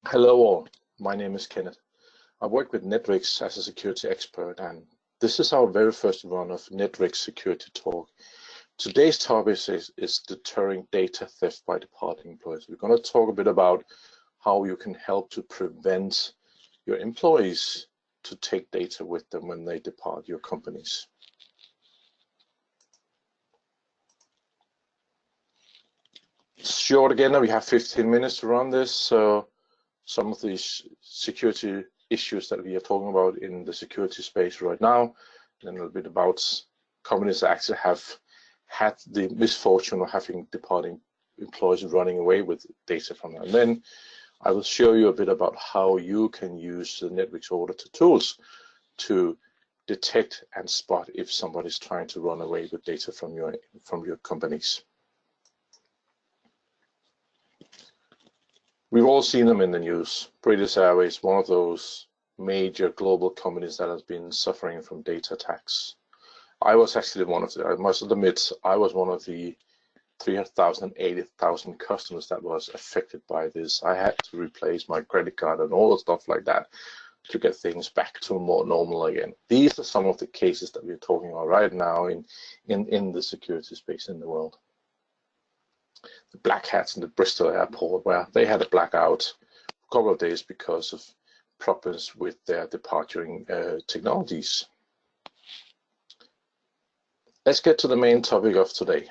Hello all, my name is Kenneth. I work with Netwrix as a security expert, and this is our very first run of Netwrix Security Talk. Today's topic is deterring data theft by departing employees. We're going to talk a bit about how you can help to prevent your employees to take data with them when they depart your companies. Short again, we have 15 minutes to run this, so some of these security issues that we are talking about in the security space right now, and then a little bit about companies that actually have had the misfortune of having departing employees running away with data from them. And then I will show you a bit about how you can use the Netwrix auditor tools to detect and spot if somebody's trying to run away with data from your companies. We've all seen them in the news. British Airways, one of those major global companies that has been suffering from data attacks. I was actually one of the, I must admit, I was one of the 300,000, 80,000 customers that was affected by this. I had to replace my credit card and all the stuff like that to get things back to more normal again. These are some of the cases that we're talking about right now in the security space in the world. The black hats in the Bristol airport, where they had a blackout a couple of days because of problems with their departing technologies. Let's get to the main topic of today.